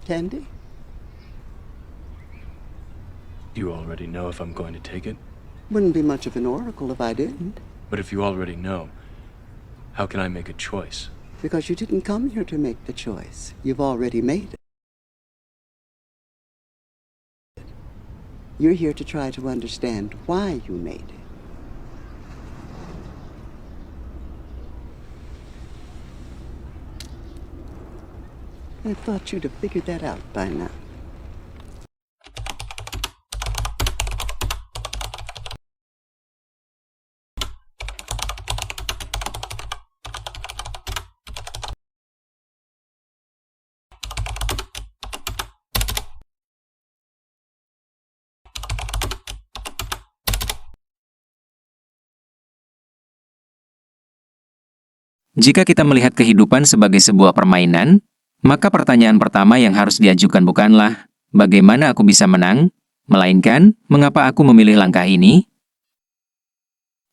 Tandy? You already know if I'm going to take it? Wouldn't be much of an oracle if I didn't. But if you already know, how can I make a choice? Because you didn't come here to make the choice. You've already made it. You're here to try to understand why you made it. I thought you'd have figured that out by now. Jika kita melihat kehidupan sebagai sebuah permainan, maka pertanyaan pertama yang harus diajukan bukanlah, bagaimana aku bisa menang? Melainkan, mengapa aku memilih langkah ini?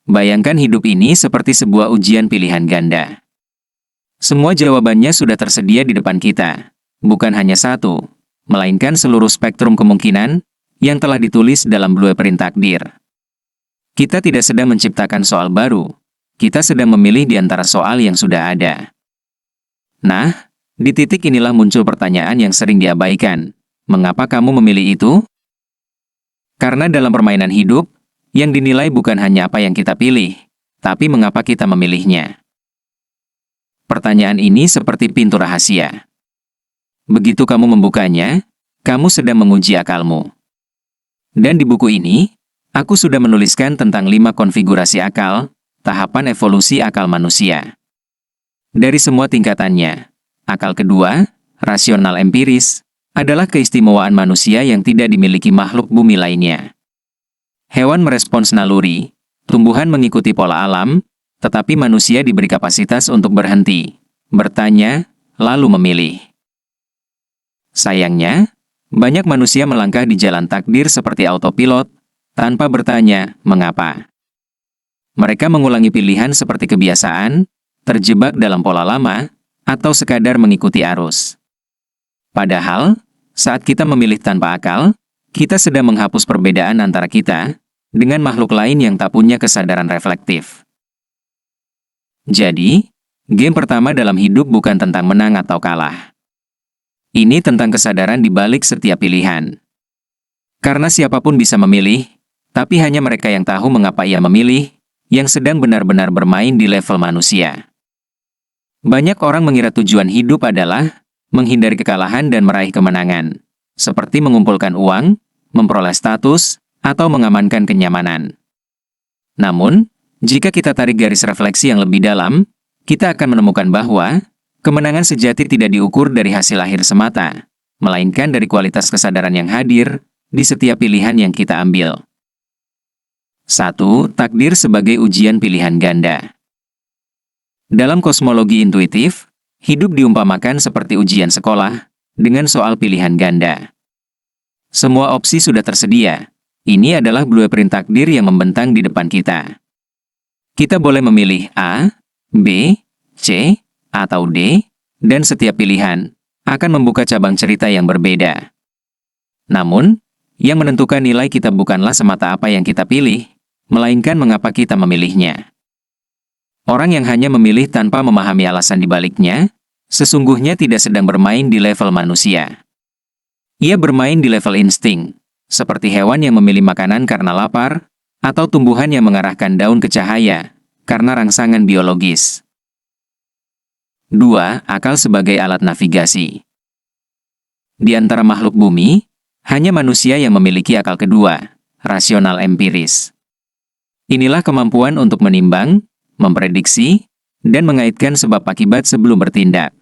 Bayangkan hidup ini seperti sebuah ujian pilihan ganda. Semua jawabannya sudah tersedia di depan kita. Bukan hanya satu, melainkan seluruh spektrum kemungkinan yang telah ditulis dalam blueprint takdir. Kita tidak sedang menciptakan soal baru. Kita sedang memilih di antara soal yang sudah ada. Nah, di titik inilah muncul pertanyaan yang sering diabaikan. Mengapa kamu memilih itu? Karena dalam permainan hidup, yang dinilai bukan hanya apa yang kita pilih, tapi mengapa kita memilihnya. Pertanyaan ini seperti pintu rahasia. Begitu kamu membukanya, kamu sedang menguji akalmu. Dan di buku ini, aku sudah menuliskan tentang 5 konfigurasi akal, tahapan evolusi akal manusia. Dari semua tingkatannya, akal kedua, rasional empiris, adalah keistimewaan manusia yang tidak dimiliki makhluk bumi lainnya. Hewan merespons naluri, tumbuhan mengikuti pola alam, tetapi manusia diberi kapasitas untuk berhenti, bertanya, lalu memilih. Sayangnya, banyak manusia melangkah di jalan takdir seperti autopilot, tanpa bertanya, mengapa. Mereka mengulangi pilihan seperti kebiasaan, terjebak dalam pola lama, atau sekadar mengikuti arus. Padahal, saat kita memilih tanpa akal, kita sedang menghapus perbedaan antara kita dengan makhluk lain yang tak punya kesadaran reflektif. Jadi, game pertama dalam hidup bukan tentang menang atau kalah. Ini tentang kesadaran di balik setiap pilihan. Karena siapapun bisa memilih, tapi hanya mereka yang tahu mengapa ia memilih, yang sedang benar-benar bermain di level manusia. Banyak orang mengira tujuan hidup adalah menghindari kekalahan dan meraih kemenangan, seperti mengumpulkan uang, memperoleh status, atau mengamankan kenyamanan. Namun, jika kita tarik garis refleksi yang lebih dalam, kita akan menemukan bahwa kemenangan sejati tidak diukur dari hasil akhir semata, melainkan dari kualitas kesadaran yang hadir di setiap pilihan yang kita ambil. 1. Takdir sebagai ujian pilihan ganda. Dalam kosmologi intuitif, hidup diumpamakan seperti ujian sekolah dengan soal pilihan ganda. Semua opsi sudah tersedia. Ini adalah blueprint takdir yang membentang di depan kita. Kita boleh memilih A, B, C, atau D, dan setiap pilihan akan membuka cabang cerita yang berbeda. Namun, yang menentukan nilai kita bukanlah semata apa yang kita pilih, melainkan mengapa kita memilihnya. Orang yang hanya memilih tanpa memahami alasan di baliknya, sesungguhnya tidak sedang bermain di level manusia. Ia bermain di level insting, seperti hewan yang memilih makanan karena lapar, atau tumbuhan yang mengarahkan daun ke cahaya, karena rangsangan biologis. 2. Akal sebagai alat navigasi. Di antara makhluk bumi, hanya manusia yang memiliki akal kedua, rasional empiris. Inilah kemampuan untuk menimbang, memprediksi, dan mengaitkan sebab akibat sebelum bertindak.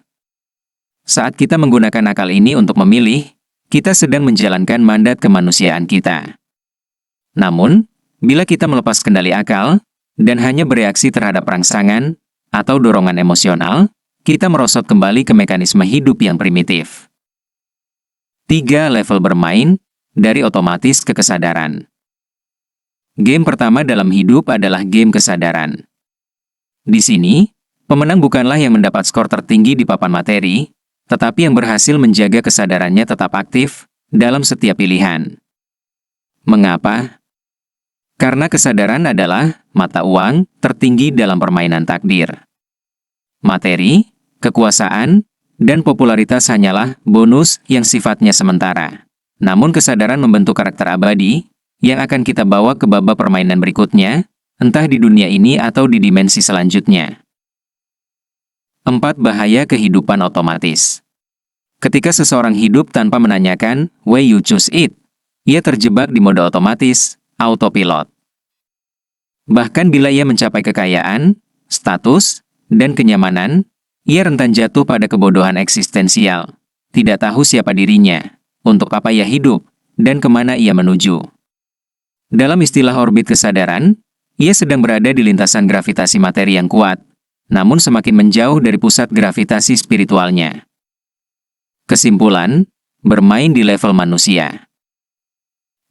Saat kita menggunakan akal ini untuk memilih, kita sedang menjalankan mandat kemanusiaan kita. Namun, bila kita melepas kendali akal, dan hanya bereaksi terhadap rangsangan, atau dorongan emosional, kita merosot kembali ke mekanisme hidup yang primitif. 3. Level bermain, dari otomatis ke kesadaran. Game pertama dalam hidup adalah game kesadaran. Di sini, pemenang bukanlah yang mendapat skor tertinggi di papan materi, tetapi yang berhasil menjaga kesadarannya tetap aktif dalam setiap pilihan. Mengapa? Karena kesadaran adalah mata uang tertinggi dalam permainan takdir. Materi, kekuasaan, dan popularitas hanyalah bonus yang sifatnya sementara. Namun kesadaran membentuk karakter abadi yang akan kita bawa ke babak permainan berikutnya, entah di dunia ini atau di dimensi selanjutnya. 4. Bahaya kehidupan otomatis. Ketika seseorang hidup tanpa menanyakan, "Why you choose it?" ia terjebak di mode otomatis, autopilot. Bahkan bila ia mencapai kekayaan, status, dan kenyamanan, ia rentan jatuh pada kebodohan eksistensial. Tidak tahu siapa dirinya, untuk apa ia hidup, dan kemana ia menuju. Dalam istilah orbit kesadaran, ia sedang berada di lintasan gravitasi materi yang kuat, namun semakin menjauh dari pusat gravitasi spiritualnya. Kesimpulan, bermain di level manusia.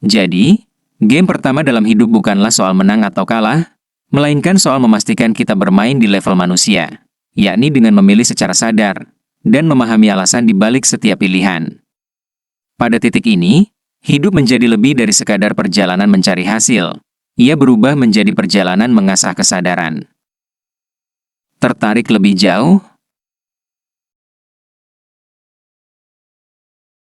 Jadi, game pertama dalam hidup bukanlah soal menang atau kalah, melainkan soal memastikan kita bermain di level manusia, yakni dengan memilih secara sadar, dan memahami alasan di balik setiap pilihan. Pada titik ini, hidup menjadi lebih dari sekadar perjalanan mencari hasil. Ia berubah menjadi perjalanan mengasah kesadaran. Tertarik lebih jauh?